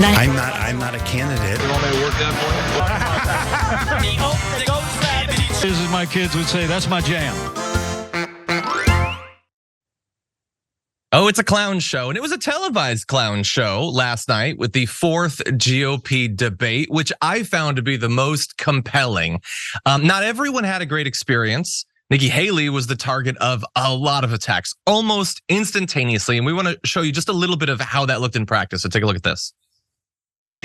I'm not a candidate. As my kids would say, that's my jam. Oh, it's a clown show, and it was a televised clown show last night with the fourth GOP debate, which I found to be the most compelling. Not everyone had a great experience. Nikki Haley was the target of a lot of attacks almost instantaneously, and we want to show you just a little bit of how that looked in practice. So take a look at this.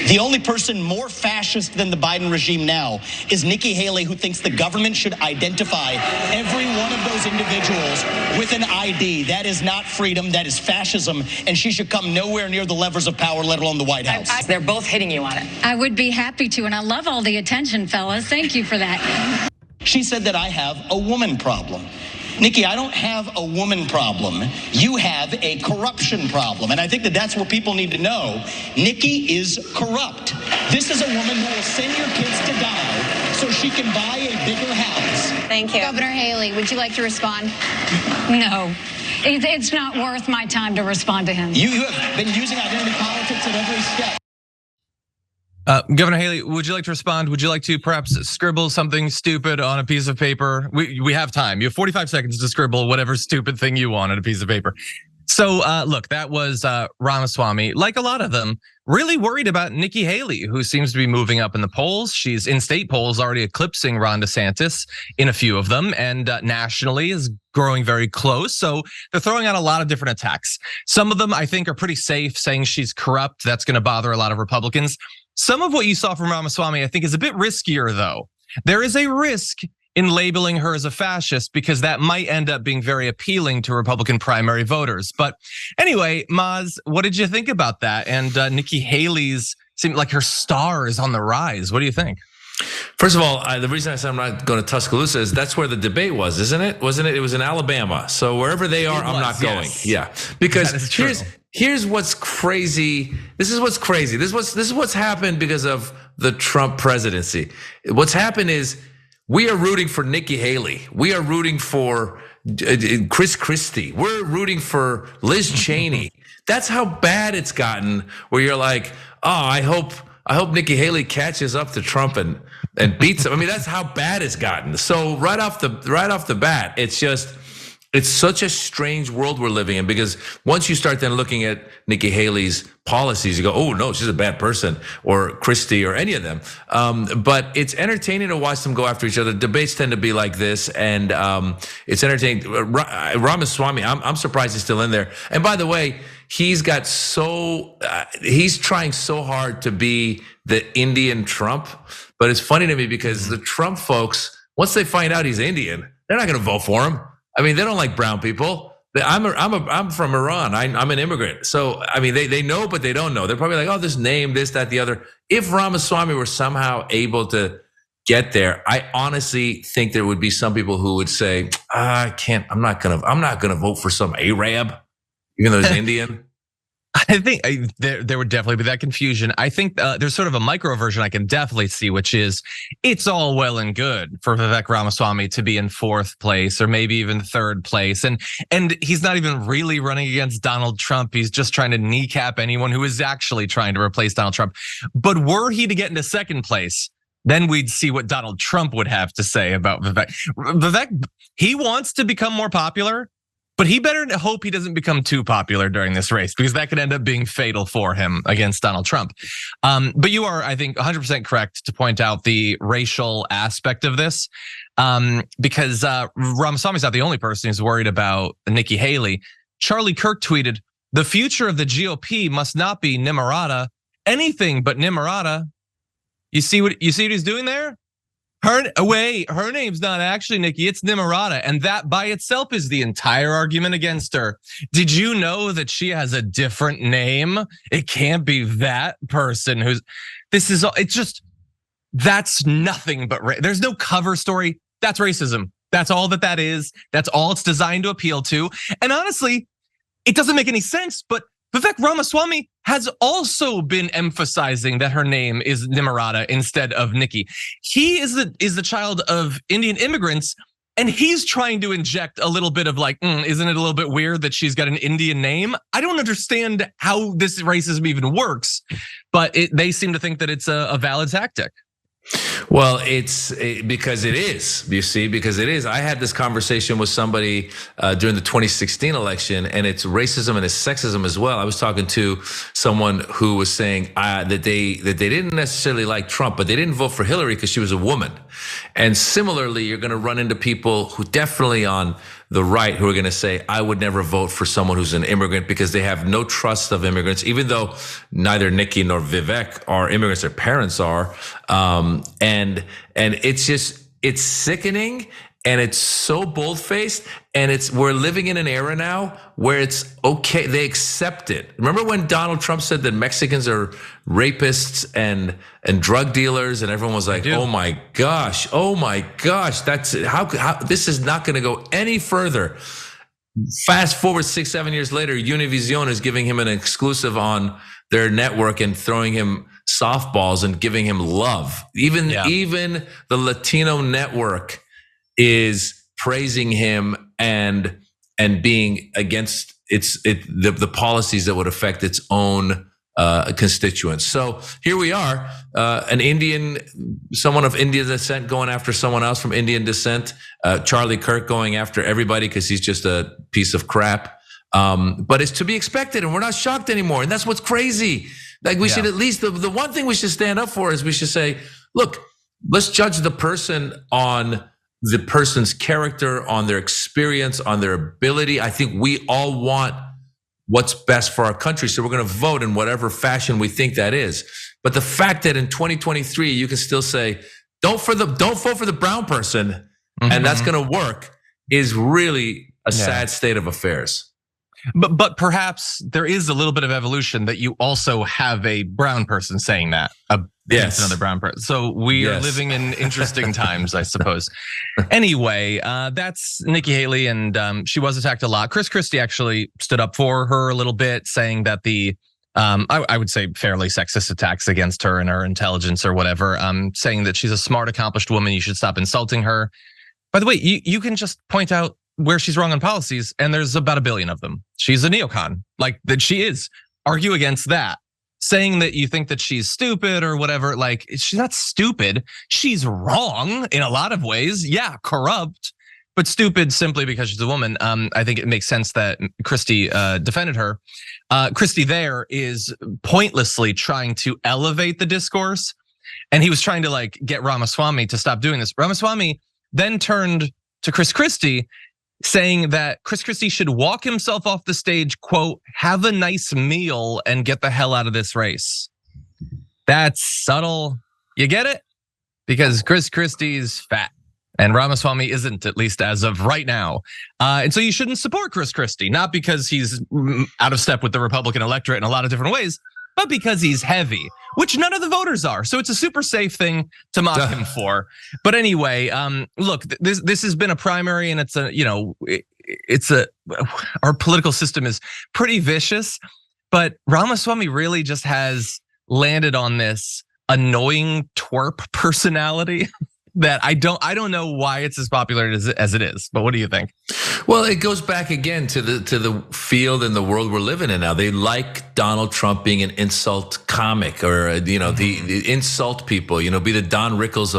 The only person more fascist than the Biden regime now is Nikki Haley, who thinks the government should identify every one of those individuals with an ID. That is not freedom, that is fascism, and she should come nowhere near the levers of power, let alone the White House. They're both hitting you on it. I would be happy to, and I love all the attention, fellas. Thank you for that. She said that I have a woman problem. Nikki, I don't have a woman problem. You have a corruption problem. And I think that that's what people need to know. Nikki is corrupt. This is a woman who will send your kids to die so she can buy a bigger house. Thank you. Governor Haley, would you like to respond? No. It's not worth my time to respond to him. You have been using identity politics at every step. Governor Haley, would you like to respond? Would you like to perhaps scribble something stupid on a piece of paper? We have time. You have 45 seconds to scribble whatever stupid thing you want on a piece of paper. So look, that was Ramaswamy, like a lot of them, really worried about Nikki Haley, who seems to be moving up in the polls. She's in state polls already eclipsing Ron DeSantis in a few of them, and nationally is growing very close. So they're throwing out a lot of different attacks. Some of them I think are pretty safe, saying she's corrupt. That's going to bother a lot of Republicans. Some of what you saw from Ramaswamy, I think, is a bit riskier, though. There is a risk in labeling her as a fascist because that might end up being very appealing to Republican primary voters. But anyway, Maz, what did you think about that? And Nikki Haley's seemed like her star is on the rise. What do you think? First of all, the reason I said I'm not going to Tuscaloosa is that's where the debate was, isn't it? Wasn't it? It was in Alabama. So wherever they are, I'm not going. Yeah, because here's what's crazy. This is what's crazy. This is what's happened because of the Trump presidency. What's happened is we are rooting for Nikki Haley. We are rooting for Chris Christie. We're rooting for Liz Cheney. That's how bad it's gotten. Where you're like, oh, I hope Nikki Haley catches up to Trump and beats him. I mean, that's how bad it's gotten. So right off the bat, it's such a strange world we're living in, because once you start then looking at Nikki Haley's policies, you go, oh no, she's a bad person, or Christie, or any of them. But it's entertaining to watch them go after each other. Debates tend to be like this, and it's entertaining. Ramaswamy, I'm surprised he's still in there. And by the way, he's trying so hard to be the Indian Trump. But it's funny to me because the Trump folks, once they find out he's Indian, they're not going to vote for him. I mean, they don't like brown people. I'm from Iran. I'm an immigrant. So I mean, they know, but they don't know. They're probably like, oh, this name, this, that, the other. If Ramaswamy were somehow able to get there, I honestly think there would be some people who would say, I can't. I'm not gonna vote for some Arab, even though he's Indian. I think there would definitely be that confusion. I think there's sort of a micro version I can definitely see, which is it's all well and good for Vivek Ramaswamy to be in fourth place or maybe even third place. And he's not even really running against Donald Trump. He's just trying to kneecap anyone who is actually trying to replace Donald Trump. But were he to get into second place, then we'd see what Donald Trump would have to say about Vivek. Vivek, he wants to become more popular, but he better hope he doesn't become too popular during this race, because that could end up being fatal for him against Donald Trump. But you are, I think, 100% correct to point out the racial aspect of this, because Ramaswamy's not the only person who's worried about Nikki Haley. Charlie Kirk tweeted, "The future of the GOP must not be Nimrata, anything but Nimrata." You see what he's doing there? Her name's not actually Nikki, it's Nimrata, and that by itself is the entire argument against her. Did you know that she has a different name? It can't be that person that's nothing but, there's no cover story. That's racism. That's all that is. That's all it's designed to appeal to. And honestly, it doesn't make any sense, but Vivek Ramaswamy has also been emphasizing that her name is Nimrata instead of Nikki. He is the child of Indian immigrants, And he's trying to inject a little bit of like, isn't it a little bit weird that she's got an Indian name? I don't understand how this racism even works, but they seem to think that it's a valid tactic. Well, because it is, you see, because it is. I had this conversation with somebody during the 2016 election, and it's racism and it's sexism as well. I was talking to someone who was saying that they didn't necessarily like Trump, but they didn't vote for Hillary because she was a woman. And similarly, you're going to run into people who definitely on the right who are going to say, I would never vote for someone who's an immigrant because they have no trust of immigrants, even though neither Nikki nor Vivek are immigrants, their parents are. And it's sickening. And it's so bold-faced, and we're living in an era now where it's okay. They accept it. Remember when Donald Trump said that Mexicans are rapists and drug dealers, and everyone was like, "Oh my gosh, that's how this is not going to go any further." Fast forward 6-7 years later, Univision is giving him an exclusive on their network and throwing him softballs and giving him love. Even the Latino network is praising him and being against the policies that would affect its own constituents. So here we are, someone of Indian descent going after someone else from Indian descent. Charlie Kirk going after everybody because he's just a piece of crap. But it's to be expected, and we're not shocked anymore. And that's what's crazy. Like we should at least the one thing we should stand up for is we should say, look, let's judge the person on the person's character, on their experience, on their ability. I think we all want what's best for our country. So we're going to vote in whatever fashion we think that is. But the fact that in 2023, you can still say, don't vote for the brown person, and that's going to work is really a sad state of affairs. But perhaps there is a little bit of evolution that you also have a brown person saying that. Yes, another brown person. So we are living in interesting times, I suppose. Anyway, that's Nikki Haley, and she was attacked a lot. Christie actually stood up for her a little bit, saying that I would say fairly sexist attacks against her and her intelligence or whatever, saying that she's a smart, accomplished woman. You should stop insulting her. By the way, you can just point out where she's wrong on policies, and there's about 1 billion of them. She's a neocon, like that she is. Argue against that. Saying that you think that she's stupid or whatever, like she's not stupid. She's wrong in a lot of ways. Yeah, corrupt, but stupid simply because she's a woman. I think it makes sense that Christie defended her. Christie there is pointlessly trying to elevate the discourse, and he was trying to like get Ramaswamy to stop doing this. Ramaswamy then turned to Christie, saying that Christie should walk himself off the stage, quote, have a nice meal and get the hell out of this race. That's subtle. You get it? Because Christie's fat and Ramaswamy isn't, at least as of right now. And so you shouldn't support Christie, not because he's out of step with the Republican electorate in a lot of different ways, but because he's heavy, which none of the voters are. So it's a super safe thing to mock him for. But anyway, look, this has been a primary, and our political system is pretty vicious. But Ramaswamy really just has landed on this annoying twerp personality that I don't know why it's as popular as it is. But what do you think? Well, it goes back again to the field and the world we're living in now. They like Donald Trump being an insult comic, or the insult people. Be the Don Rickles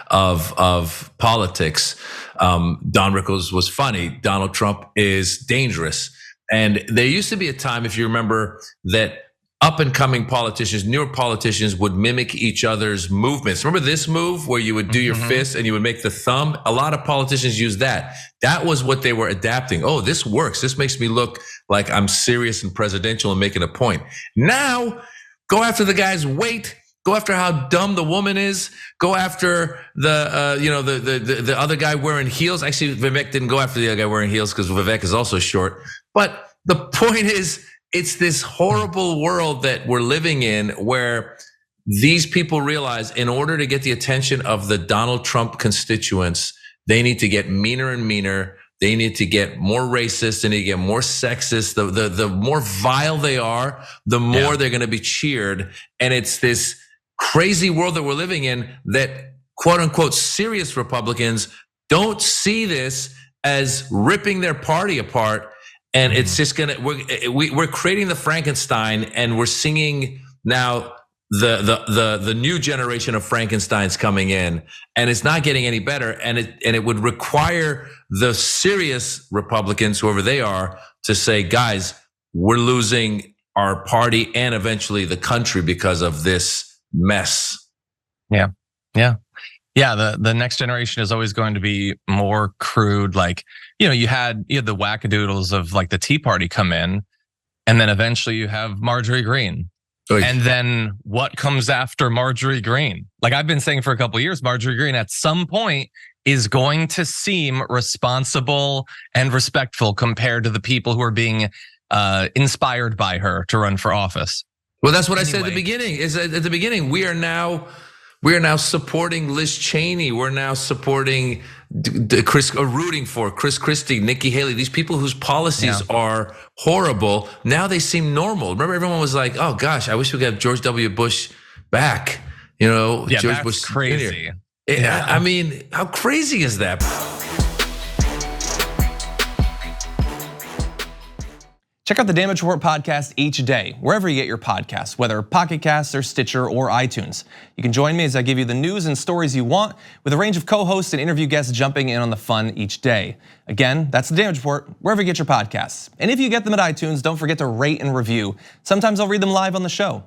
of politics. Don Rickles was funny. Donald Trump is dangerous. And there used to be a time, if you remember, that up and coming politicians, newer politicians would mimic each other's movements. Remember this move where you would do your fist and you would make the thumb? A lot of politicians use that. That was what they were adapting. Oh, this works. This makes me look like I'm serious and presidential and making a point. Now, go after the guy's weight. Go after how dumb the woman is. Go after the other guy wearing heels. Actually, Vivek didn't go after the other guy wearing heels because Vivek is also short. But the point is, it's this horrible world that we're living in where these people realize in order to get the attention of the Donald Trump constituents, they need to get meaner and meaner. They need to get more racist. They need to get more sexist. The more vile they are, the more they're going to be cheered. And it's this crazy world that we're living in that quote unquote serious Republicans Don't see this as ripping their party apart. And it's just we're creating the Frankenstein, and we're singing now the new generation of Frankensteins coming in, and it's not getting any better. And it would require the serious Republicans, whoever they are, to say, guys, we're losing our party and eventually the country because of this mess. Yeah. The next generation is always going to be more crude. Like, you had the wackadoodles of like the Tea Party come in, and then eventually you have Marjorie Greene. And then what comes after Marjorie Greene? Like I've been saying for a couple of years, Marjorie Greene at some point is going to seem responsible and respectful compared to the people who are being inspired by her to run for office. Well, that's what I said at the beginning. At the beginning, we are now supporting Liz Cheney. We're now supporting rooting for Chris Christie, Nikki Haley. These people whose policies are horrible. Now they seem normal. Remember, everyone was like, "Oh gosh, I wish we could have George W. Bush back." George Bush crazy. I mean, how crazy is that? Check out the Damage Report podcast each day, wherever you get your podcasts, whether Pocket Casts or Stitcher or iTunes. You can join me as I give you the news and stories you want, with a range of co-hosts and interview guests jumping in on the fun each day. Again, that's the Damage Report, wherever you get your podcasts. And if you get them at iTunes, don't forget to rate and review. Sometimes I'll read them live on the show.